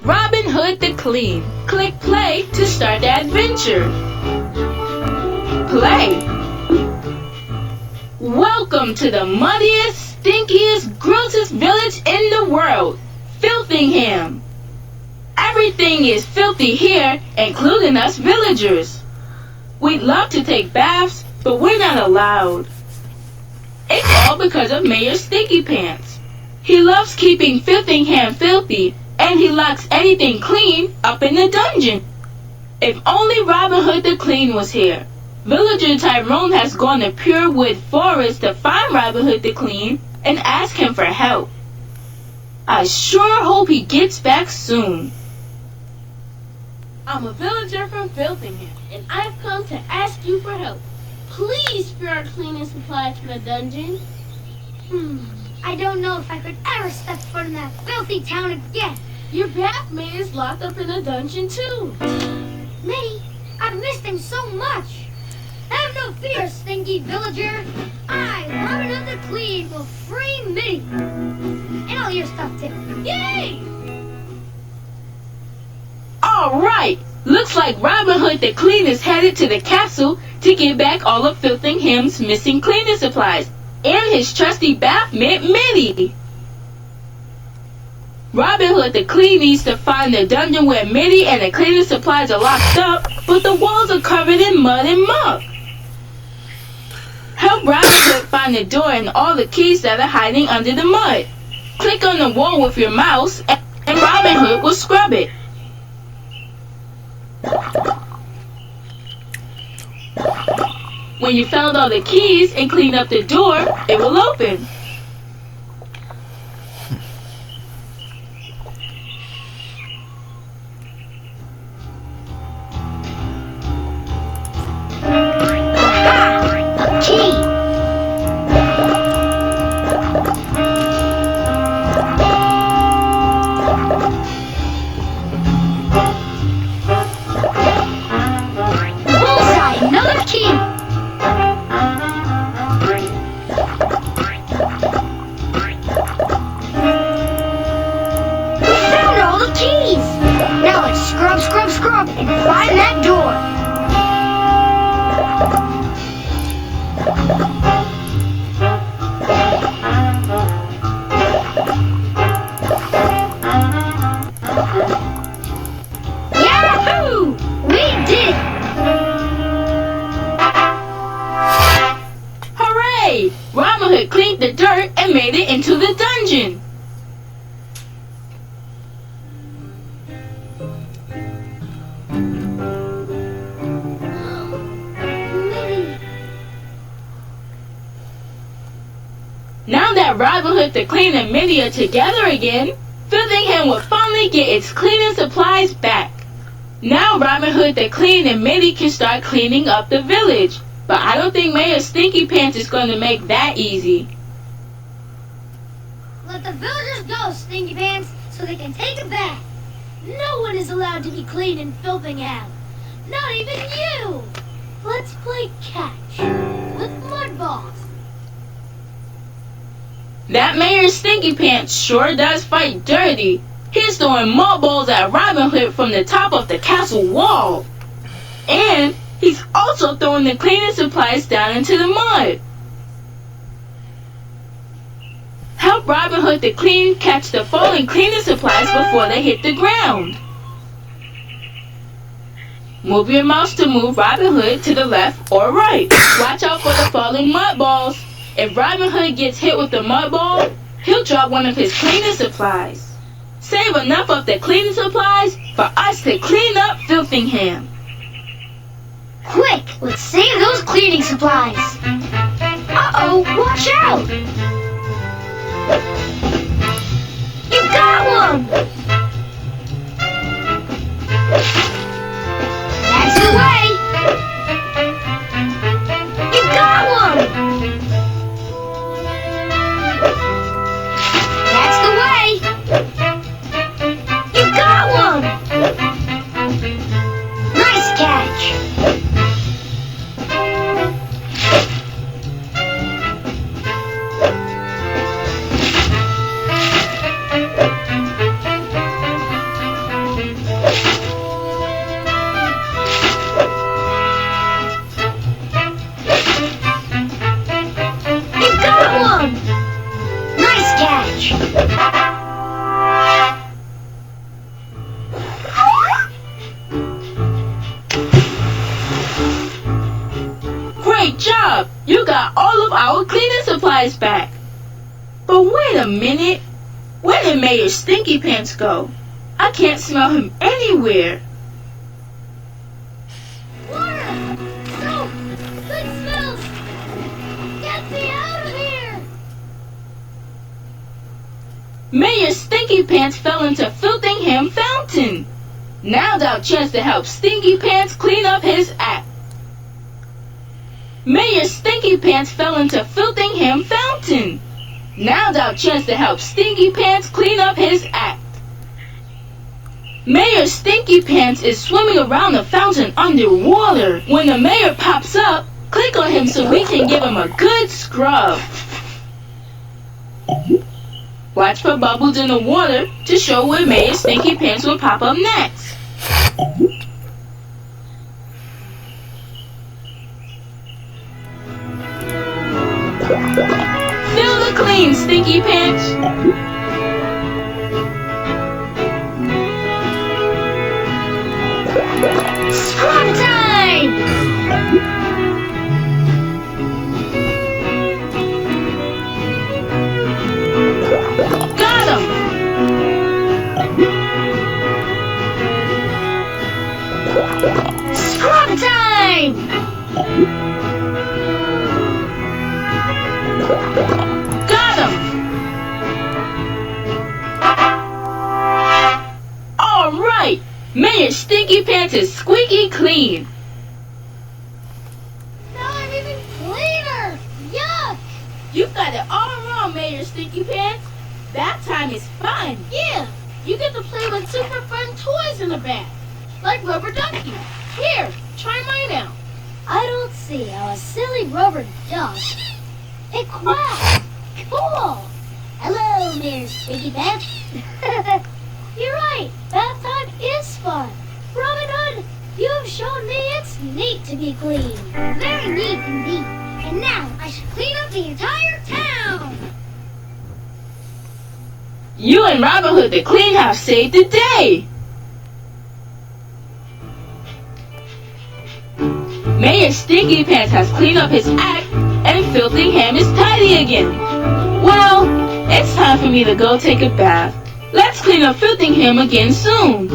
Robin Hood the Clean. Click play to start the adventure. Play. Welcome to the muddiest, stinkiest, grossest village in the world, Filthingham. Everything is filthy here, including us villagers. We'd love to take baths, but we're not allowed. It's all because of Mayor Stinky Pants. He loves keeping Filthingham filthy, and he locks anything clean up in the dungeon. If only Robin Hood the Clean was here. Villager Tyrone has gone to Pure Wood Forest to find Robin Hood the Clean and ask him for help. I sure hope he gets back soon. I'm a villager from Filthingham, and I've come to ask you for help. Please spare our cleaning supplies from the dungeon. I don't know if I could ever step foot in that filthy town again. Your bathmate is locked up in a dungeon too. Mitty, I've missed him so much. Have no fear, stinky villager. I, Robin Hood the Clean, will free Mitty. And all your stuff too. Yay! Alright, looks like Robin Hood the Clean is headed to the castle to get back all of Filthingham's missing cleaning supplies and his trusty bathmate Mitty. Robin Hood the Clean needs to find the dungeon where Mitty and the cleaning supplies are locked up, but the walls are covered in mud and muck. Help Robin Hood find the door and all the keys that are hiding under the mud. Click on the wall with your mouse and Robin Hood will scrub it. When you found all the keys and cleaned up the door, it will open. Scrub and find that door. Yahoo! We did it! Hooray! Robin Hood cleaned the dirt and made it into the dungeon. Now that Robin Hood the Clean and Mitty are together again, Filthingham will finally get its cleaning supplies back. Now Robin Hood the Clean and Mitty can start cleaning up the village, but I don't think Mayor Stinky Pants is going to make that easy. Let the villagers go, Stinky Pants, so they can take a bath. No one is allowed to be clean in Filthingham. Not even you! Let's play catch with mud balls. That Mayor Stinky Pants sure does fight dirty. He's throwing mud balls at Robin Hood from the top of the castle wall. And he's also throwing the cleaning supplies down into the mud. Help Robin Hood the Clean catch the falling cleaning supplies before they hit the ground. Move your mouse to move Robin Hood to the left or right. Watch out for the falling mud balls. If Robin Hood gets hit with the mud ball, he'll drop one of his cleaning supplies. Save enough of the cleaning supplies for us to clean up Filthingham. Quick, let's save those cleaning supplies. Uh-oh, watch out! You got one! That's the way! You got one! That's the way! You got one! Nice catch! flies back. But wait a minute. Where did Mayor Stinky Pants go? I can't smell him anywhere. Water! Soap! Good smells! Get me out of here! Mayor Stinky Pants fell into Filthingham Fountain. Now's our chance to help Stinky Pants clean up his act. Mayor Stinky Pants fell into Filthingham Fountain. Now's our chance to help Stinky Pants clean up his act. Mayor Stinky Pants is swimming around the fountain underwater. When the mayor pops up, click on him so we can give him a good scrub. Watch for bubbles in the water to show where Mayor Stinky Pants will pop up next. Fill the clean, Stinky Pants. Scrub time! Got him! Scrub time! Got him! Alright! Mayor Stinky Pants is squeaky clean. Now I'm even cleaner! Yuck! You got it all wrong, Mayor Stinky Pants. That time is fun. Yeah, you get to play with super fun toys in the bath, like rubber ducky. Here, try mine out. I don't see how a silly rubber duck. It quacks. Cool. Hello, Mayor Stinky Pants. You're right. Bath time is fun. Robin Hood, you have shown me it's neat to be clean. Very neat indeed. And now I should clean up the entire town. You and Robin Hood the Clean House saved the day. Mayor Stinky Pants has cleaned up his act and Filthingham is tidy again. Well, it's time for me to go take a bath. Let's clean up Filthingham again soon.